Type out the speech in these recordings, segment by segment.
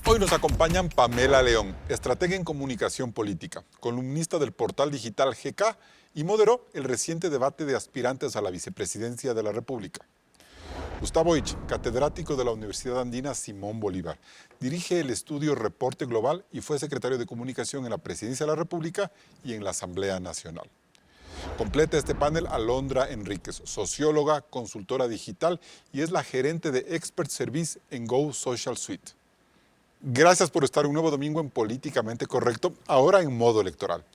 Hoy nos acompañan Pamela León, estratega en comunicación política, columnista del portal digital GK y moderó el reciente debate de aspirantes a la vicepresidencia de la República. Gustavo Ich, catedrático de la Universidad Andina Simón Bolívar, dirige el estudio Reporte Global y fue secretario de Comunicación en la Presidencia de la República y en la Asamblea Nacional. Completa este panel Alondra Enríquez, socióloga, consultora digital y es la gerente de Expert Service en Go Social Suite. Gracias por estar un nuevo domingo en Políticamente Correcto, ahora en modo electoral.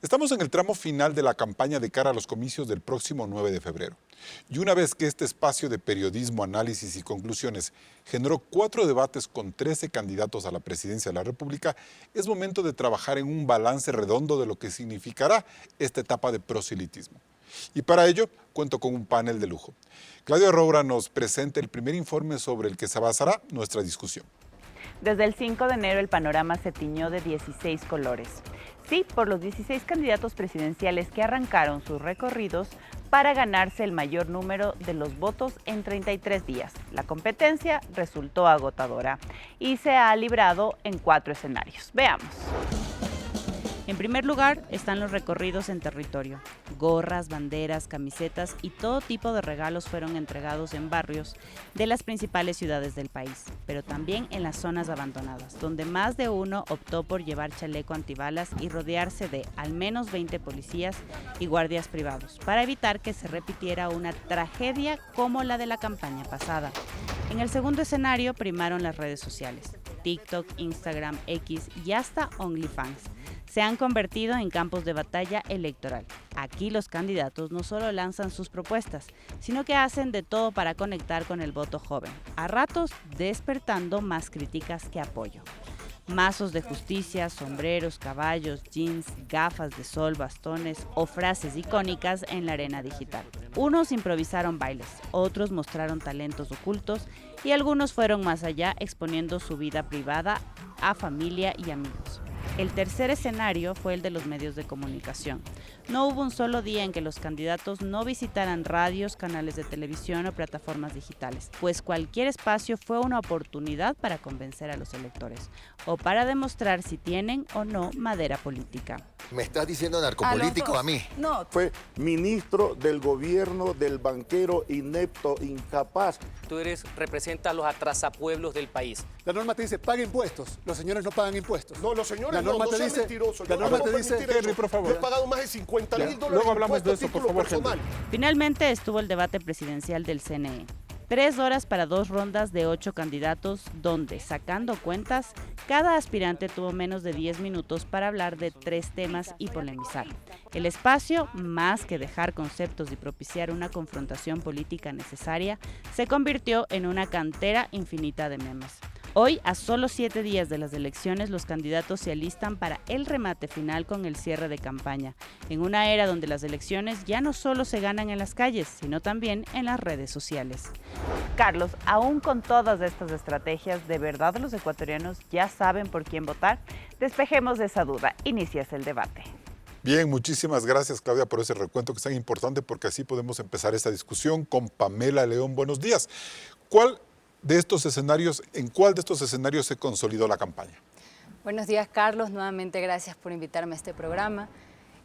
Estamos en el tramo final de la campaña de cara a los comicios del próximo 9 de febrero. Y una vez que este espacio de periodismo, análisis y conclusiones generó 4 debates con 13 candidatos a la presidencia de la República, es momento de trabajar en un balance redondo de lo que significará esta etapa de proselitismo. Y para ello, cuento con un panel de lujo. Claudia Roura nos presenta el primer informe sobre el que se basará nuestra discusión. Desde el 5 de enero el panorama se tiñó de 16 colores. Sí, por los 16 candidatos presidenciales que arrancaron sus recorridos para ganarse el mayor número de los votos en 33 días. La competencia resultó agotadora y se ha librado en 4 escenarios. Veamos. En primer lugar están los recorridos en territorio. Gorras, banderas, camisetas y todo tipo de regalos fueron entregados en barrios de las principales ciudades del país, pero también en las zonas abandonadas, donde más de uno optó por llevar chaleco antibalas y rodearse de al menos 20 policías y guardias privados, para evitar que se repitiera una tragedia como la de la campaña pasada. En el segundo escenario primaron las redes sociales. TikTok, Instagram, X y hasta OnlyFans se han convertido en campos de batalla electoral. Aquí los candidatos no solo lanzan sus propuestas, sino que hacen de todo para conectar con el voto joven, a ratos despertando más críticas que apoyo. Mazos de justicia, sombreros, caballos, jeans, gafas de sol, bastones o frases icónicas en la arena digital. Unos improvisaron bailes, otros mostraron talentos ocultos y algunos fueron más allá exponiendo su vida privada a familia y amigos. El tercer escenario fue el de los medios de comunicación. No hubo un solo día en que los candidatos no visitaran radios, canales de televisión o plataformas digitales, pues cualquier espacio fue una oportunidad para convencer a los electores o para demostrar si tienen o no madera política. ¿Me estás diciendo narcopolítico a mí? No, fue ministro del gobierno del banquero inepto, incapaz. Tú representas a los atrasapueblos del país. La norma te dice, paga impuestos. Los señores no pagan impuestos. No, los señores la norma no te sean dice, mentirosos. La norma te dice, Henry, por favor. Yo he pagado más de $50,000 Luego hablamos de eso, por favor, personal. Finalmente estuvo el debate presidencial del CNE. 3 horas para 2 rondas de 8 candidatos, donde, sacando cuentas, cada aspirante tuvo menos de 10 minutos para hablar de 3 temas y polemizar. El espacio, más que dejar conceptos y propiciar una confrontación política necesaria, se convirtió en una cantera infinita de memes. Hoy, a solo 7 días de las elecciones, los candidatos se alistan para el remate final con el cierre de campaña, en una era donde las elecciones ya no solo se ganan en las calles, sino también en las redes sociales. Carlos, aún con todas estas estrategias, ¿de verdad los ecuatorianos ya saben por quién votar? Despejemos esa duda. Inicias el debate. Bien, muchísimas gracias, Claudia, por ese recuento que es tan importante porque así podemos empezar esta discusión con Pamela León. Buenos días. ¿En cuál de estos escenarios se consolidó la campaña? Buenos días, Carlos. Nuevamente gracias por invitarme a este programa.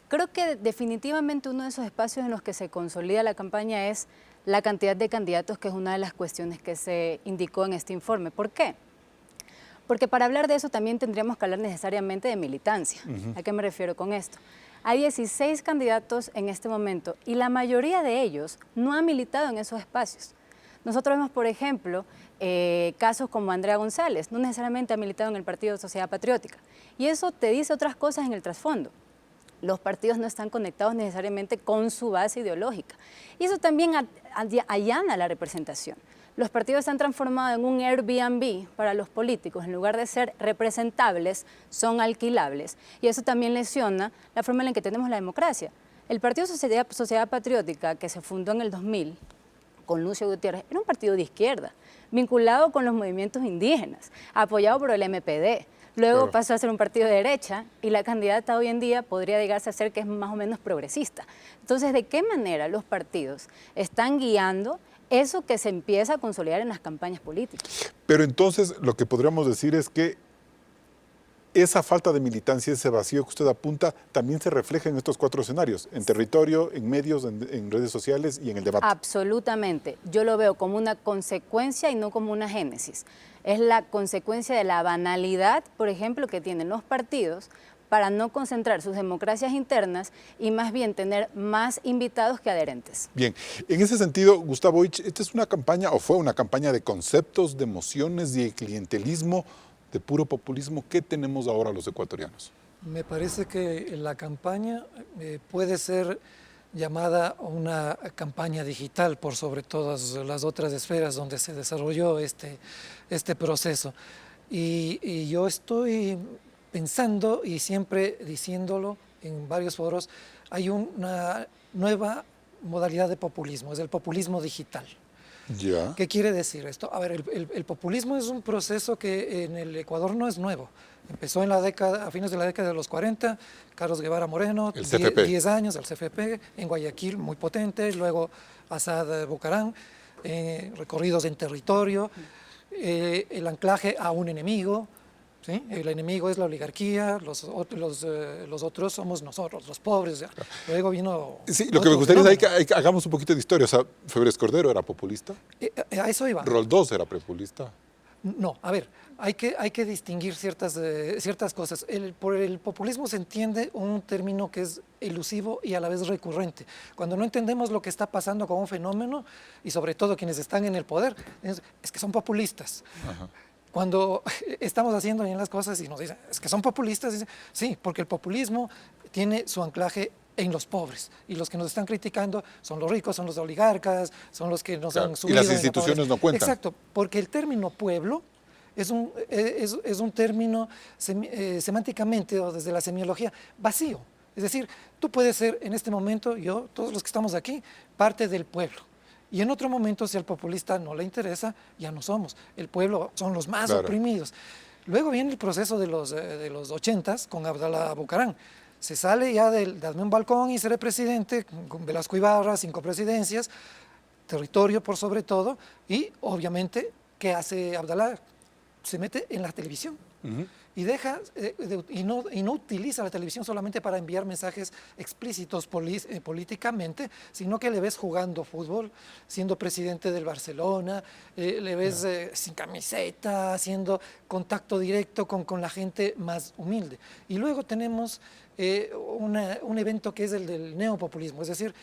Creo que definitivamente uno de esos espacios en los que se consolida la campaña es la cantidad de candidatos, que es una de las cuestiones que se indicó en este informe. ¿Por qué? Porque para hablar de eso también tendríamos que hablar necesariamente de militancia. ¿A qué me refiero con esto? Hay 16 candidatos en este momento y la mayoría de ellos no han militado en esos espacios. Nosotros vemos, por ejemplo, casos como Andrea González, no necesariamente ha militado en el Partido Sociedad Patriótica. Y eso te dice otras cosas en el trasfondo. Los partidos no están conectados necesariamente con su base ideológica. Y eso también allana la representación. Los partidos se han transformado en un Airbnb para los políticos. En lugar de ser representables, son alquilables. Y eso también lesiona la forma en la que tenemos la democracia. El Partido Sociedad Patriótica, que se fundó en el 2000, con Lucio Gutiérrez, era un partido de izquierda, vinculado con los movimientos indígenas, apoyado por el MPD. Luego pasó a ser un partido de derecha y la candidata hoy en día podría llegarse a ser que es más o menos progresista. Entonces, ¿de qué manera los partidos están guiando eso que se empieza a consolidar en las campañas políticas? Pero entonces lo que podríamos decir es que esa falta de militancia, ese vacío que usted apunta, también se refleja en estos 4 escenarios, en territorio, en medios, en redes sociales y en el debate. Absolutamente. Yo lo veo como una consecuencia y no como una génesis. Es la consecuencia de la banalidad, por ejemplo, que tienen los partidos para no concentrar sus democracias internas y más bien tener más invitados que adherentes. Bien, en ese sentido, Gustavo Ich, esta es una campaña, o fue una campaña de conceptos, de emociones y de clientelismo, de puro populismo. ¿Qué tenemos ahora los ecuatorianos? Me parece que la campaña puede ser llamada una campaña digital por sobre todas las otras esferas donde se desarrolló este proceso. Y yo estoy pensando y siempre diciéndolo en varios foros, hay una nueva modalidad de populismo, es el populismo digital. Ya. ¿Qué quiere decir esto? A ver, el populismo es un proceso que en el Ecuador no es nuevo. Empezó a fines de la década de los 40, Carlos Guevara Moreno, 10 años, el CFP, en Guayaquil, muy potente, luego Asad Bucarán, recorridos en territorio, el anclaje a un enemigo. ¿Sí? El enemigo es la oligarquía, los otros somos nosotros, los pobres. ¿Ya? Luego vino... Sí, lo que me gustaría es que hagamos un poquito de historia. O sea, Febres Cordero era populista. A eso iba. Roldós era populista. No, a ver, hay que distinguir ciertas cosas. Por el populismo se entiende un término que es elusivo y a la vez recurrente. Cuando no entendemos lo que está pasando con un fenómeno, y sobre todo quienes están en el poder, es que son populistas. Ajá. Cuando estamos haciendo bien las cosas y nos dicen, es que son populistas, dicen, sí, porque el populismo tiene su anclaje en los pobres. Y los que nos están criticando son los ricos, son los oligarcas, son los que nos han subido. Y las instituciones no cuentan. Exacto, porque el término pueblo es un término semánticamente o desde la semiología vacío. Es decir, tú puedes ser en este momento, yo, todos los que estamos aquí, parte del pueblo. Y en otro momento, si al populista no le interesa, ya no somos. El pueblo son los más oprimidos. Luego viene el proceso de los 80s con Abdalá Bucarán. Se sale ya dame un balcón y seré presidente, con Velasco Ibarra, 5 presidencias, territorio por sobre todo, y obviamente, ¿qué hace Abdalá? Se mete en la televisión. Y deja y no utiliza la televisión solamente para enviar mensajes explícitos políticamente, sino que le ves jugando fútbol, siendo presidente del Barcelona, le ves sin camiseta, haciendo contacto directo con la gente más humilde. Y luego tenemos un evento que es el del neopopulismo, es decir,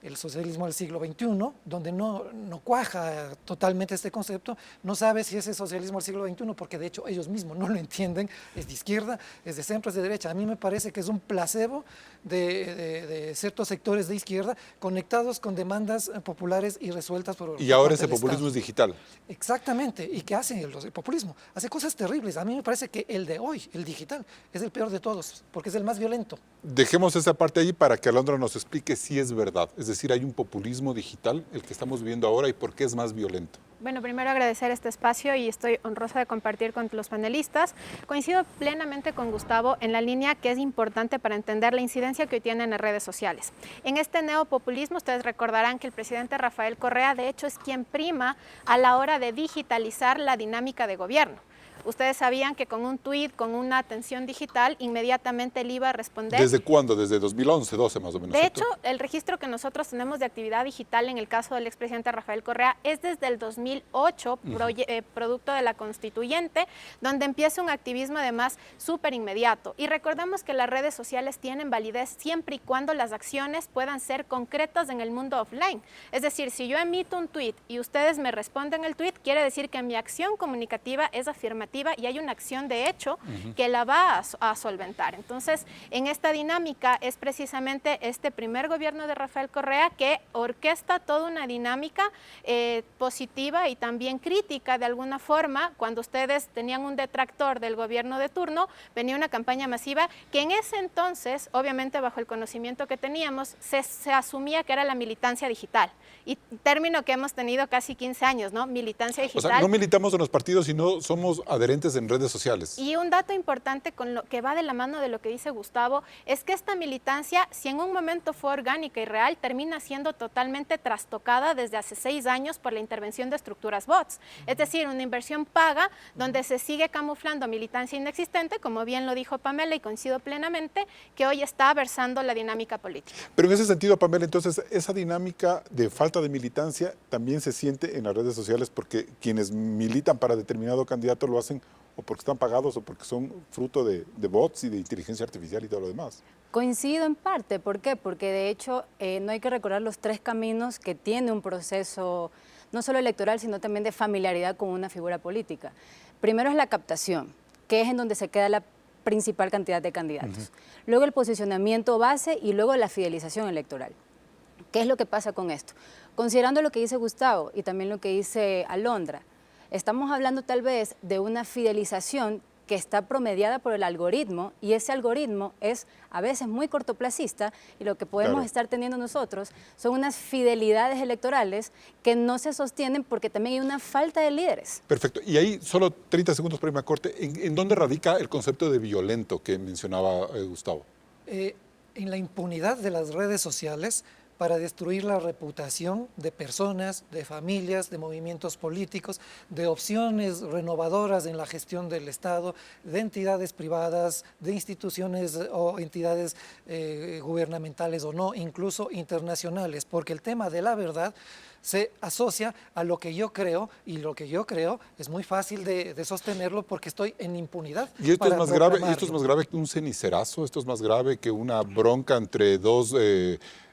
el socialismo del siglo XXI, donde no cuaja totalmente este concepto, no sabe si ese socialismo del siglo XXI, porque de hecho ellos mismos no lo entienden, es de izquierda, es de centro, es de derecha. A mí me parece que es un placebo de ciertos sectores de izquierda conectados con demandas populares y resueltas por... Y ahora ese populismo es digital. Exactamente. ¿Y qué hace el populismo? Hace cosas terribles. A mí me parece que el de hoy, el digital, es el peor de todos, porque es el más violento. Dejemos esa parte ahí para que Alondra nos explique si es verdad. Es decir, hay un populismo digital, el que estamos viviendo ahora, y por qué es más violento. Bueno, primero agradecer este espacio y estoy honrosa de compartir con los panelistas. Coincido plenamente con Gustavo en la línea que es importante para entender la incidencia que hoy tienen en redes sociales. En este neopopulismo, ustedes recordarán que el presidente Rafael Correa, de hecho, es quien prima a la hora de digitalizar la dinámica de gobierno. Ustedes sabían que con un tuit, con una atención digital, inmediatamente él iba a responder. ¿Desde cuándo? ¿Desde 2011, 12 más o menos? De hecho, el registro que nosotros tenemos de actividad digital en el caso del expresidente Rafael Correa es desde el 2008, producto de la constituyente, donde empieza un activismo además súper inmediato. Y recordemos que las redes sociales tienen validez siempre y cuando las acciones puedan ser concretas en el mundo offline. Es decir, si yo emito un tuit y ustedes me responden el tuit, quiere decir que mi acción comunicativa es afirmativa y hay una acción de hecho que la va a solventar. Entonces, en esta dinámica es precisamente este primer gobierno de Rafael Correa que orquesta toda una dinámica positiva y también crítica de alguna forma. Cuando ustedes tenían un detractor del gobierno de turno, venía una campaña masiva que en ese entonces, obviamente bajo el conocimiento que teníamos, se asumía que era la militancia digital. Y término que hemos tenido casi 15 años, ¿no? Militancia digital. O sea, no militamos en los partidos, sino somos adherentes en redes sociales. Y un dato importante con lo que va de la mano de lo que dice Gustavo es que esta militancia, si en un momento fue orgánica y real, termina siendo totalmente trastocada desde hace 6 años por la intervención de estructuras bots. Es decir, una inversión paga donde se sigue camuflando militancia inexistente, como bien lo dijo Pamela y coincido plenamente, que hoy está versando la dinámica política. Pero en ese sentido, Pamela, entonces esa dinámica de falta de militancia también se siente en las redes sociales porque quienes militan para determinado candidato lo hacen o porque están pagados o porque son fruto de bots y de inteligencia artificial y todo lo demás. Coincido en parte, ¿por qué? Porque de hecho no hay que recordar los 3 caminos que tiene un proceso, no solo electoral, sino también de familiaridad con una figura política. Primero es la captación, que es en donde se queda la principal cantidad de candidatos. Luego el posicionamiento base y luego la fidelización electoral. ¿Qué es lo que pasa con esto? Considerando lo que dice Gustavo y también lo que dice Alondra, estamos hablando tal vez de una fidelización que está promediada por el algoritmo y ese algoritmo es a veces muy cortoplacista y lo que podemos estar teniendo nosotros son unas fidelidades electorales que no se sostienen porque también hay una falta de líderes. Perfecto. Y ahí solo 30 segundos para irme a corte. ¿En dónde radica el concepto de violento que mencionaba Gustavo? En la impunidad de las redes sociales para destruir la reputación de personas, de familias, de movimientos políticos, de opciones renovadoras en la gestión del Estado, de entidades privadas, de instituciones o entidades gubernamentales o no, incluso internacionales, porque el tema de la verdad se asocia a lo que yo creo y lo que yo creo es muy fácil de sostenerlo porque estoy en impunidad. ¿Y esto es más grave? ¿Esto es más grave que un cenicerazo? ¿Esto es más grave que una bronca entre dos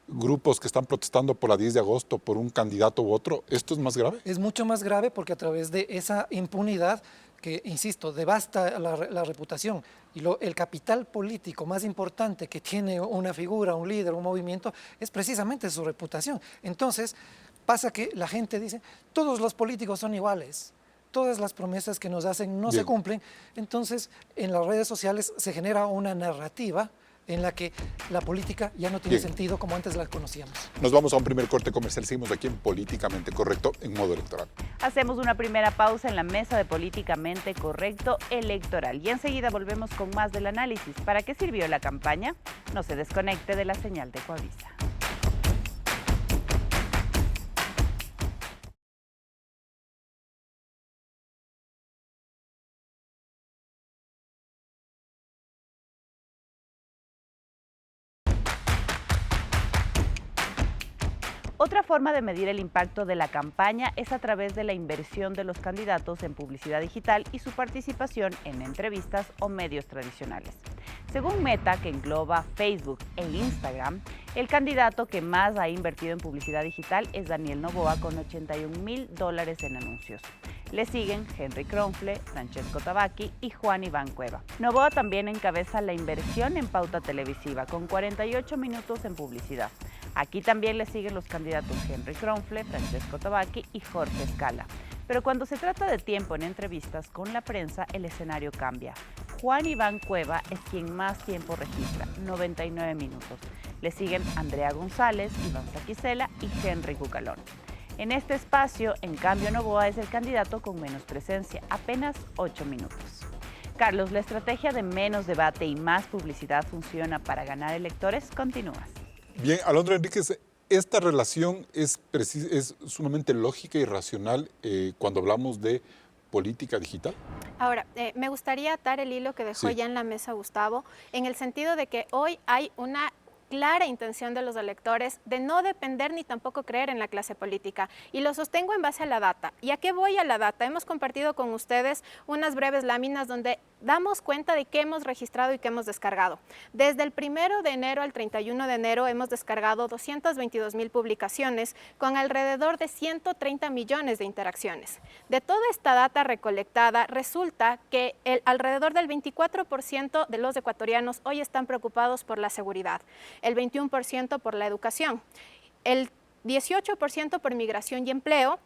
grupos que están protestando por la 10 de agosto por un candidato u otro? ¿Esto es más grave? Es mucho más grave porque a través de esa impunidad que, insisto, devasta la reputación y el capital político más importante que tiene una figura, un líder, un movimiento, es precisamente su reputación. Entonces, pasa que la gente dice, todos los políticos son iguales, todas las promesas que nos hacen no se cumplen. Entonces, en las redes sociales se genera una narrativa en la que la política ya no tiene sentido como antes la conocíamos. Nos vamos a un primer corte comercial. Seguimos aquí en Políticamente Correcto en modo electoral. Hacemos una primera pausa en la mesa de Políticamente Correcto electoral y enseguida volvemos con más del análisis. ¿Para qué sirvió la campaña? No se desconecte de la señal de Coavisa. Otra forma de medir el impacto de la campaña es a través de la inversión de los candidatos en publicidad digital y su participación en entrevistas o medios tradicionales. Según Meta, que engloba Facebook e Instagram, el candidato que más ha invertido en publicidad digital es Daniel Noboa con $81,000 en anuncios. Le siguen Henry Kronfle, Francesco Tabacchi y Juan Iván Cueva. Noboa también encabeza la inversión en pauta televisiva con 48 minutos en publicidad. Aquí también le siguen los candidatos Henry Kronfle, Francesco Tabacchi y Jorge Scala. Pero cuando se trata de tiempo en entrevistas con la prensa, el escenario cambia. Juan Iván Cueva es quien más tiempo registra, 99 minutos. Le siguen Andrea González, Iván Saquicela y Henry Cucalón. En este espacio, en cambio, Noboa es el candidato con menos presencia, apenas 8 minutos. Carlos, ¿la estrategia de menos debate y más publicidad funciona para ganar electores? Continúas. Bien, Alondra Enríquez, esta relación es sumamente lógica y racional cuando hablamos de política digital. Ahora, me gustaría atar el hilo que dejó ya en la mesa Gustavo, en el sentido de que hoy hay una clara intención de los electores de no depender ni tampoco creer en la clase política. Y lo sostengo en base a la data. ¿Y a qué voy a la data? Hemos compartido con ustedes unas breves láminas donde damos cuenta de qué hemos registrado y qué hemos descargado. Desde el 1 de enero al 31 de enero hemos descargado 222,000 publicaciones con alrededor de 130 millones de interacciones. De toda esta data recolectada, resulta que alrededor del 24% de los ecuatorianos hoy están preocupados por la seguridad, el 21% por la educación, el 18% por migración y empleo,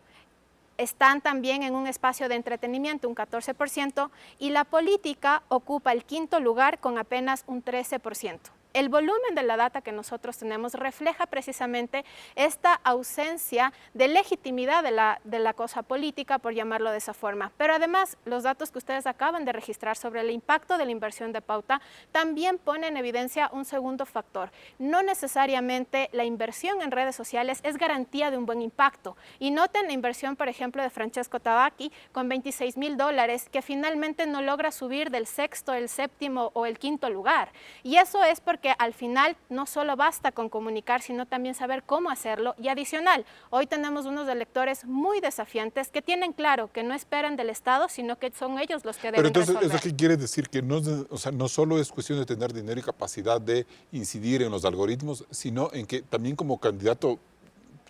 están también en un espacio de entretenimiento, un 14%, y la política ocupa el 5º lugar con apenas un 13%. El volumen de la data que nosotros tenemos refleja precisamente esta ausencia de legitimidad de la cosa política, por llamarlo de esa forma. Pero además, los datos que ustedes acaban de registrar sobre el impacto de la inversión de pauta también ponen en evidencia un segundo factor. No necesariamente la inversión en redes sociales es garantía de un buen impacto. Y noten la inversión, por ejemplo, de Francesco Tabacchi con $26,000, que finalmente no logra subir del sexto, el séptimo o el quinto lugar. Y eso es porque al final no solo basta con comunicar, sino también saber cómo hacerlo. Y adicional, hoy tenemos unos electores muy desafiantes que tienen claro que no esperan del Estado, sino que son ellos los que deben Pero entonces, resolver. ¿eso qué quiere decir? Que no, o sea, no solo es cuestión de tener dinero y capacidad de incidir en los algoritmos, sino en que también como candidato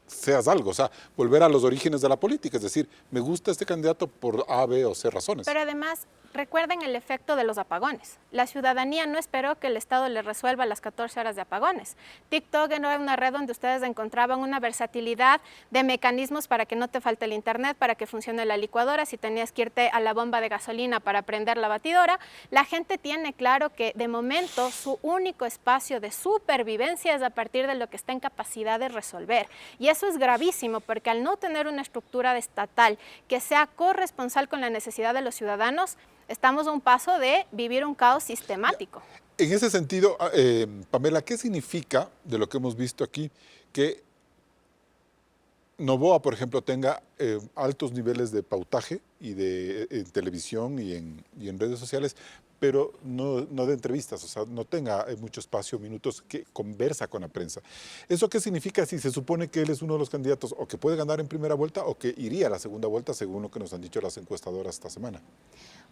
seas algo, o sea, volver a los orígenes de la política, es decir, me gusta este candidato por A, B o C razones. Pero además, recuerden el efecto de los apagones. La ciudadanía no esperó que el Estado le resuelva las 14 horas de apagones. TikTok era una red donde ustedes encontraban una versatilidad de mecanismos para que no te falte el internet, para que funcione la licuadora, si tenías que irte a la bomba de gasolina para prender la batidora. La gente tiene claro que de momento su único espacio de supervivencia es a partir de lo que está en capacidad de resolver. Y eso es gravísimo porque al no tener una estructura estatal que sea corresponsal con la necesidad de los ciudadanos, estamos a un paso de vivir un caos sistemático. En ese sentido, Pamela, ¿qué significa de lo que hemos visto aquí que Noboa, por ejemplo, tenga altos niveles de pautaje y en televisión y en redes sociales, pero no de entrevistas, o sea, no tenga mucho espacio, minutos que conversa con la prensa? ¿Eso qué significa si se supone que él es uno de los candidatos o que puede ganar en primera vuelta o que iría a la segunda vuelta, según lo que nos han dicho las encuestadoras esta semana?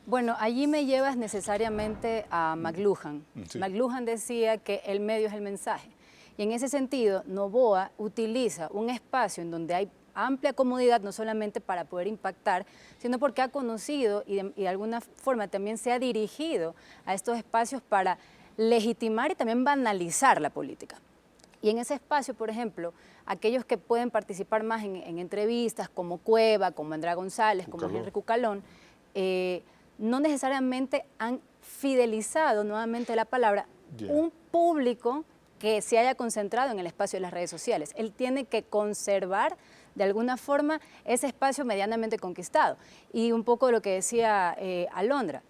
Bueno, allí me llevas necesariamente a McLuhan. Sí. McLuhan decía que el medio es el mensaje. Y en ese sentido, Noboa utiliza un espacio en donde hay amplia comodidad, no solamente para poder impactar, sino porque ha conocido y de alguna forma también se ha dirigido a estos espacios para legitimar y también banalizar la política. Y en ese espacio, por ejemplo, aquellos que pueden participar más en entrevistas, como Cueva, como Andrea González, como Henry Cucalón, no necesariamente han fidelizado, nuevamente la palabra, un público que se haya concentrado en el espacio de las redes sociales. Él tiene que conservar de alguna forma ese espacio medianamente conquistado. Y un poco lo que decía Alondra,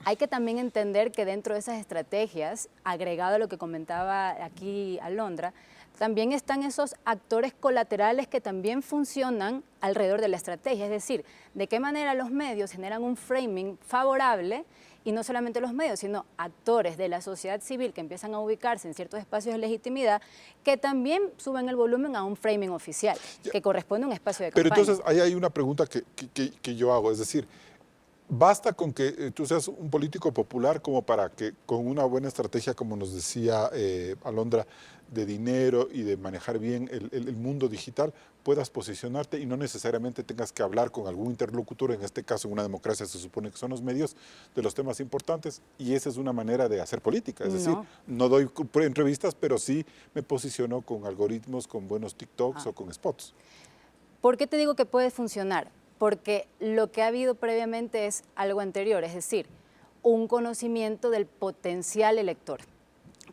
hay que también entender que dentro de esas estrategias, agregado a lo que comentaba aquí Alondra, también están esos actores colaterales que también funcionan alrededor de la estrategia, es decir, de qué manera los medios generan un framing favorable, y no solamente los medios, sino actores de la sociedad civil que empiezan a ubicarse en ciertos espacios de legitimidad, que también suben el volumen a un framing oficial, que corresponde a un espacio de campaña. Pero entonces ahí hay una pregunta que yo hago, es decir, ¿basta con que tú seas un político popular como para que con una buena estrategia, como nos decía Alondra, de dinero y de manejar bien el mundo digital, puedas posicionarte y no necesariamente tengas que hablar con algún interlocutor? En este caso, en una democracia se supone que son los medios, de los temas importantes, y esa es una manera de hacer política. Es decir, no doy entrevistas, pero sí me posiciono con algoritmos, con buenos TikToks o con spots. ¿Por qué te digo que puede funcionar? Porque lo que ha habido previamente es algo anterior, es decir, un conocimiento del potencial elector,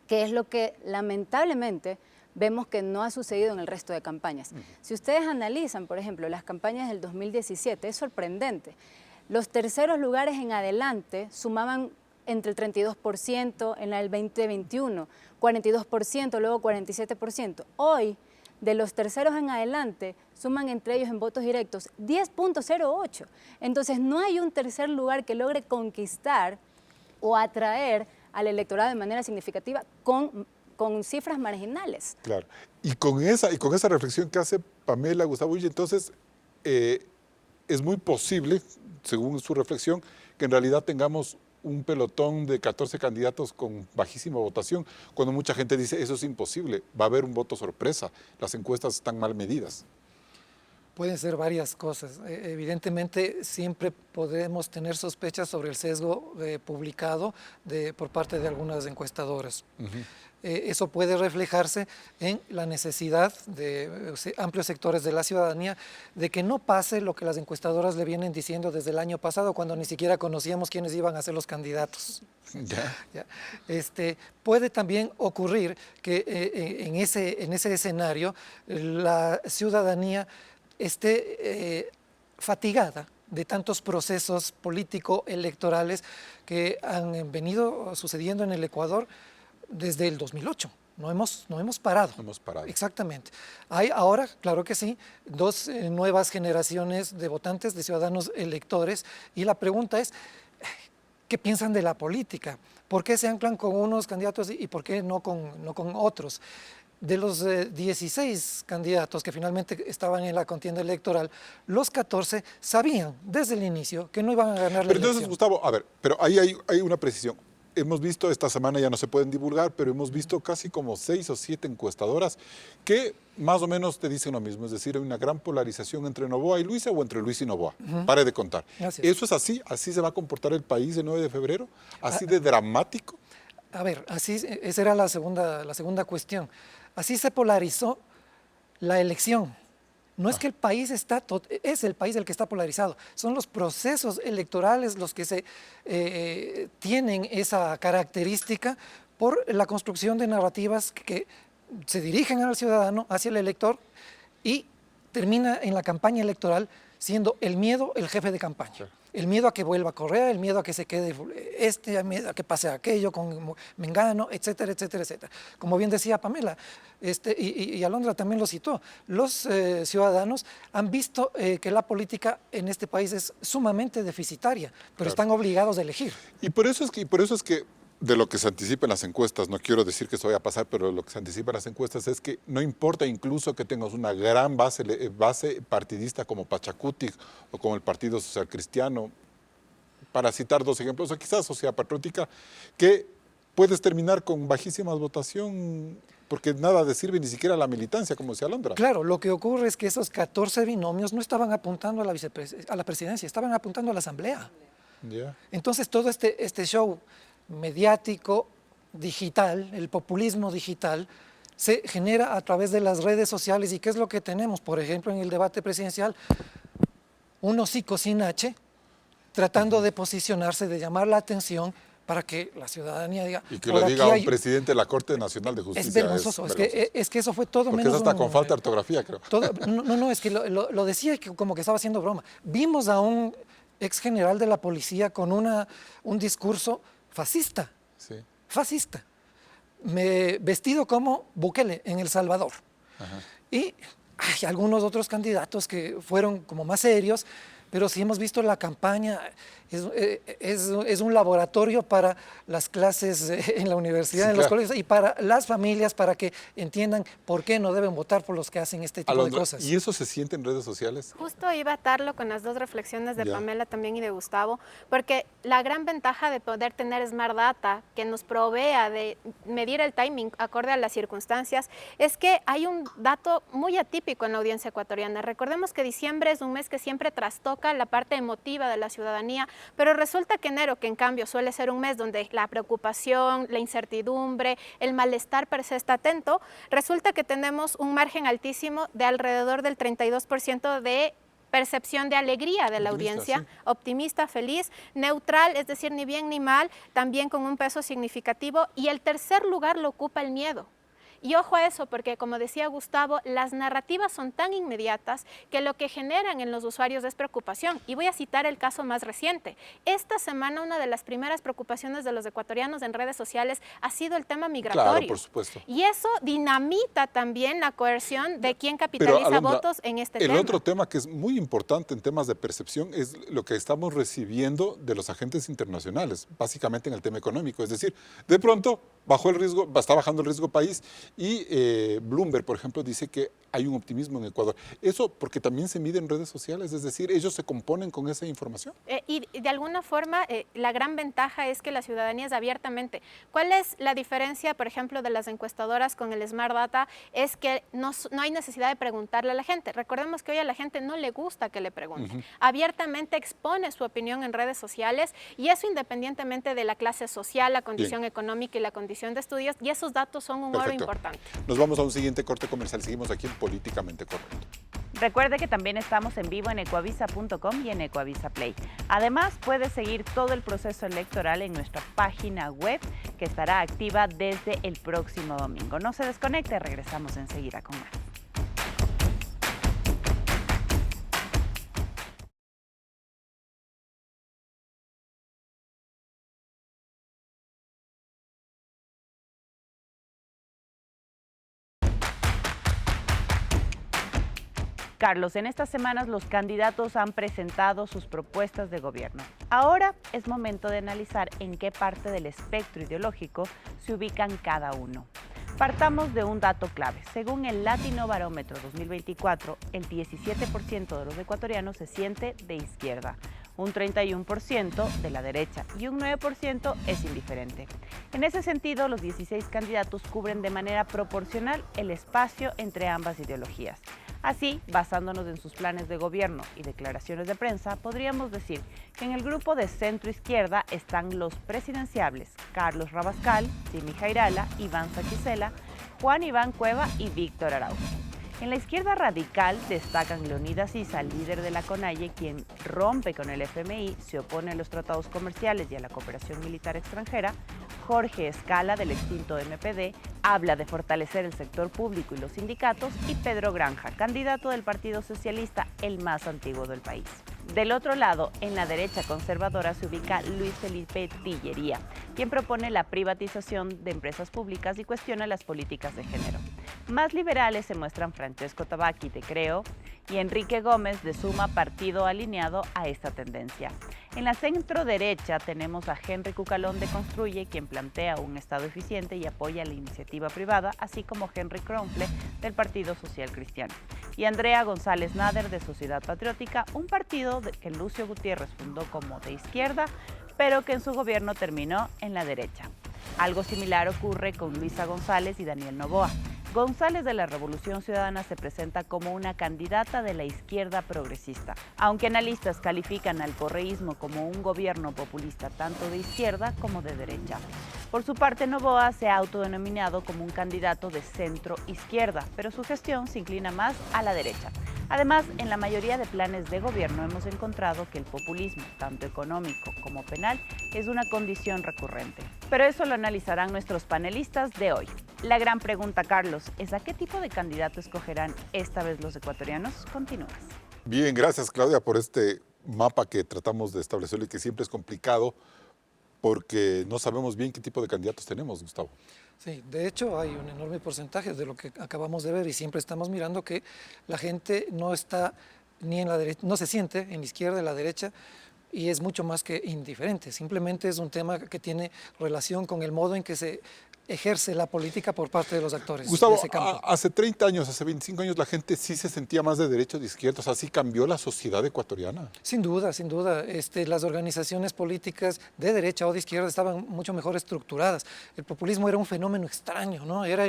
que es lo que lamentablemente vemos que no ha sucedido en el resto de campañas. Si ustedes analizan, por ejemplo, las campañas del 2017, es sorprendente. Los terceros lugares en adelante sumaban entre el 32%, en el 2021, 42%, luego 47%. Hoy, de los terceros en adelante, suman entre ellos en votos directos 10.08. Entonces, no hay un tercer lugar que logre conquistar o atraer al electorado de manera significativa con cifras marginales. Claro. Y con esa reflexión que hace Pamela, Gustavo, y entonces es muy posible, según su reflexión, que en realidad tengamos un pelotón de 14 candidatos con bajísima votación, cuando mucha gente dice eso es imposible, va a haber un voto sorpresa, las encuestas están mal medidas. Pueden ser varias cosas. Evidentemente, siempre podemos tener sospechas sobre el sesgo publicado por parte de algunas encuestadoras. eso puede reflejarse en la necesidad de amplios sectores de la ciudadanía de que no pase lo que las encuestadoras le vienen diciendo desde el año pasado, cuando ni siquiera conocíamos quiénes iban a ser los candidatos. ¿Ya? Puede también ocurrir que en ese escenario la ciudadanía esté fatigada de tantos procesos político-electorales que han venido sucediendo en el Ecuador desde el 2008. No hemos parado. No hemos parado. Exactamente. Hay ahora, claro que sí, dos nuevas generaciones de votantes, de ciudadanos electores, y la pregunta es, ¿qué piensan de la política? ¿Por qué se anclan con unos candidatos y por qué no con otros? De los 16 candidatos que finalmente estaban en la contienda electoral, los 14 sabían desde el inicio que no iban a ganar la elección. Pero entonces, Gustavo, a ver, pero ahí hay una precisión. Hemos visto, esta semana ya no se pueden divulgar, pero hemos visto casi como 6 o 7 encuestadoras que más o menos te dicen lo mismo. Es decir, hay una gran polarización entre Noboa y Luisa o entre Luis y Noboa. Pare de contar. ¿Eso es así? ¿Así se va a comportar el país el 9 de febrero? ¿Así de dramático? A ver, esa era la segunda cuestión. Así se polarizó la elección. No es que el país es el país el que está polarizado, son los procesos electorales los que tienen esa característica por la construcción de narrativas que se dirigen al ciudadano, hacia el elector, y termina en la campaña electoral siendo el miedo el jefe de campaña. Claro. El miedo a que vuelva Correa, el miedo a que se quede el miedo a que pase aquello con Mengano, etcétera, etcétera, etcétera. Como bien decía Pamela, y Alondra también lo citó, los ciudadanos han visto que la política en este país es sumamente deficitaria, pero claro, están obligados a elegir. Y por eso es que de lo que se anticipa en las encuestas, no quiero decir que eso vaya a pasar, pero lo que se anticipa en las encuestas es que no importa incluso que tengas una gran base partidista como Pachacuti o como el Partido Social Cristiano, para citar dos ejemplos, o quizás Sociedad Patriótica, que puedes terminar con bajísimas votación porque nada te sirve, ni siquiera la militancia, como decía Alondra. Claro, lo que ocurre es que esos 14 binomios no estaban apuntando a la presidencia, estaban apuntando a la asamblea. Yeah. Entonces todo este show mediático, digital, el populismo digital, se genera a través de las redes sociales. ¿Y qué es lo que tenemos? Por ejemplo, en el debate presidencial, un hocico sin H, tratando de posicionarse, de llamar la atención para que la ciudadanía diga... Y que lo diga un presidente de la Corte Nacional de Justicia. Es vergonzoso, es que eso fue todo porque menos... Porque es hasta con falta de ortografía, creo. No, es que lo decía como que estaba haciendo broma. Vimos a un ex general de la policía con un discurso fascista, sí, fascista, vestido como Bukele en El Salvador. Ajá. Y hay algunos otros candidatos que fueron como más serios, pero si hemos visto la campaña, es un laboratorio para las clases en la universidad, sí, en los colegios, y para las familias, para que entiendan por qué no deben votar por los que hacen este tipo de cosas. ¿Y eso se siente en redes sociales? Justo iba a atarlo con las dos reflexiones de Pamela también y de Gustavo, porque la gran ventaja de poder tener Smart Data, que nos provea de medir el timing acorde a las circunstancias, es que hay un dato muy atípico en la audiencia ecuatoriana. Recordemos que diciembre es un mes que siempre trastoca la parte emotiva de la ciudadanía, pero resulta que enero, que en cambio suele ser un mes donde la preocupación, la incertidumbre, el malestar per se está atento, resulta que tenemos un margen altísimo de alrededor del 32% de percepción de alegría de la audiencia, sí, optimista, feliz, neutral, es decir, ni bien ni mal, también con un peso significativo, y el tercer lugar lo ocupa el miedo. Y ojo a eso, porque como decía Gustavo, las narrativas son tan inmediatas que lo que generan en los usuarios es preocupación. Y voy a citar el caso más reciente. Esta semana una de las primeras preocupaciones de los ecuatorianos en redes sociales ha sido el tema migratorio. Claro, por supuesto. Y eso dinamita también la coerción de quien capitaliza Alondra, votos en este tema. El otro tema que es muy importante en temas de percepción es lo que estamos recibiendo de los agentes internacionales, básicamente en el tema económico. Es decir, de pronto está bajando el riesgo país Y Bloomberg, por ejemplo, dice que hay un optimismo en Ecuador. Eso porque también se mide en redes sociales, es decir, ellos se componen con esa información. Y de alguna forma, la gran ventaja es que la ciudadanía es abiertamente. ¿Cuál es la diferencia, por ejemplo, de las encuestadoras con el Smart Data? Es que no hay necesidad de preguntarle a la gente. Recordemos que hoy a la gente no le gusta que le pregunten. Abiertamente expone su opinión en redes sociales y eso independientemente de la clase social, la condición económica y la condición de estudios, y esos datos son un oro importante. Nos vamos a un siguiente corte comercial. Seguimos aquí en Políticamente Correcto. Recuerde que también estamos en vivo en ecuavisa.com y en Ecuavisa Play. Además, puede seguir todo el proceso electoral en nuestra página web, que estará activa desde el próximo domingo. No se desconecte, regresamos enseguida con más. Carlos, en estas semanas los candidatos han presentado sus propuestas de gobierno. Ahora es momento de analizar en qué parte del espectro ideológico se ubican cada uno. Partamos de un dato clave. Según el Latino Barómetro 2024, el 17% de los ecuatorianos se siente de izquierda, un 31% de la derecha y un 9% es indiferente. En ese sentido, los 16 candidatos cubren de manera proporcional el espacio entre ambas ideologías. Así, basándonos en sus planes de gobierno y declaraciones de prensa, podríamos decir que en el grupo de centro-izquierda están los presidenciables Carlos Rabascal, Jimmy Jairala, Iván Saquicela, Juan Iván Cueva y Víctor Araujo. En la izquierda radical destacan Leonidas Issa, líder de la CONAIE, quien rompe con el FMI, se opone a los tratados comerciales y a la cooperación militar extranjera. Jorge Escala, del extinto MPD, habla de fortalecer el sector público y los sindicatos. Y Pedro Granja, candidato del Partido Socialista, el más antiguo del país. Del otro lado, en la derecha conservadora se ubica Luis Felipe Tillería, quien propone la privatización de empresas públicas y cuestiona las políticas de género. Más liberales se muestran Francesco Tabaqui, de Creo, y Enrique Gómez, de Suma, partido alineado a esta tendencia. En la centro derecha tenemos a Henry Cucalón, de Construye, quien plantea un Estado eficiente y apoya la iniciativa privada, así como Henry Kronfle, del Partido Social Cristiano, y Andrea González Nader, de Sociedad Patriótica, un partido que Lucio Gutiérrez fundó como de izquierda, pero que en su gobierno terminó en la derecha. Algo similar ocurre con Luisa González y Daniel Noboa. González, de la Revolución Ciudadana, se presenta como una candidata de la izquierda progresista, aunque analistas califican al correísmo como un gobierno populista tanto de izquierda como de derecha. Por su parte, Noboa se ha autodenominado como un candidato de centro-izquierda, pero su gestión se inclina más a la derecha. Además, en la mayoría de planes de gobierno hemos encontrado que el populismo, tanto económico como penal, es una condición recurrente. Pero eso lo analizarán nuestros panelistas de hoy. La gran pregunta, Carlos, es ¿a qué tipo de candidato escogerán esta vez los ecuatorianos? Continúas. Bien, gracias Claudia por este mapa que tratamos de establecer y que siempre es complicado porque no sabemos bien qué tipo de candidatos tenemos, Gustavo. Sí, de hecho hay un enorme porcentaje de lo que acabamos de ver y siempre estamos mirando que la gente no está ni en la derecha, no se siente en la izquierda, en la derecha, y es mucho más que indiferente. Simplemente es un tema que tiene relación con el modo en que se ejerce la política por parte de los actores. Gustavo, de ese campo. hace 30 años, hace 25 años, la gente sí se sentía más de derecha o de izquierda, o sea, sí cambió la sociedad ecuatoriana. Sin duda, sin duda. Las organizaciones políticas de derecha o de izquierda estaban mucho mejor estructuradas. El populismo era un fenómeno extraño, ¿no? Era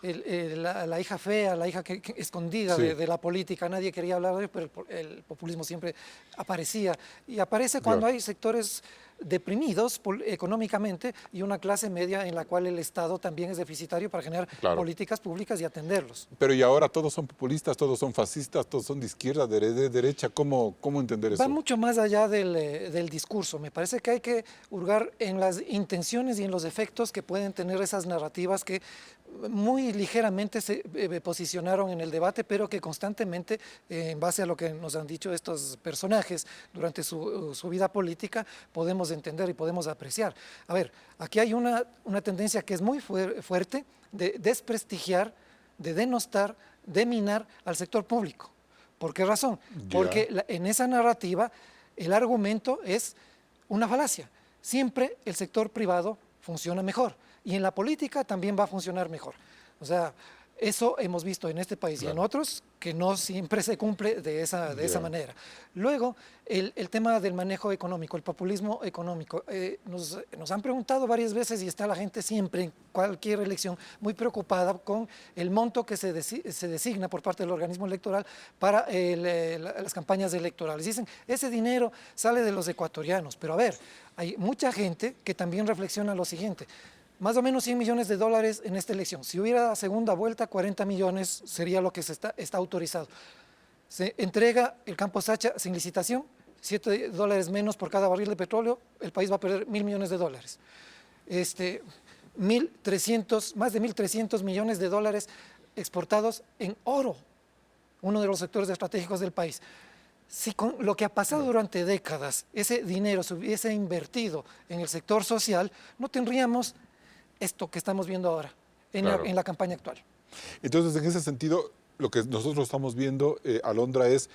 la hija fea, la hija escondida Sí. de la política. Nadie quería hablar de ello, pero el populismo siempre aparecía. Y aparece cuando hay sectores deprimidos económicamente y una clase media en la cual el Estado también es deficitario para generar políticas públicas y atenderlos. Pero y ahora todos son populistas, todos son fascistas, todos son de izquierda, de derecha. ¿Cómo entender eso? Va mucho más allá del discurso. Me parece que hay que hurgar en las intenciones y en los efectos que pueden tener esas narrativas que muy ligeramente se posicionaron en el debate, pero que constantemente, en base a lo que nos han dicho estos personajes durante su vida política, podemos entender y podemos apreciar. A ver, aquí hay una tendencia que es muy fuerte de desprestigiar, de denostar, de minar al sector público. ¿Por qué razón? Porque en esa narrativa el argumento es una falacia. Siempre el sector privado funciona mejor y en la política también va a funcionar mejor. O sea, eso hemos visto en este país y en otros que no siempre se cumple de esa manera. Luego, el tema del manejo económico, el populismo económico. Nos han preguntado varias veces y está la gente siempre en cualquier elección muy preocupada con el monto que se designa por parte del organismo electoral para las campañas electorales. Dicen, ese dinero sale de los ecuatorianos, pero a ver, hay mucha gente que también reflexiona lo siguiente. Más o menos 100 millones de dólares en esta elección. Si hubiera segunda vuelta, 40 millones sería lo que está autorizado. Se entrega el campo Sacha sin licitación, $7 menos por cada barril de petróleo, el país va a perder 1.000 millones de dólares. Más de 1.300 millones de dólares exportados en oro, uno de los sectores estratégicos del país. Si con lo que ha pasado durante décadas, ese dinero se hubiese invertido en el sector social, no tendríamos esto que estamos viendo ahora en la campaña actual. Entonces, en ese sentido, lo que nosotros estamos viendo, Alondra, es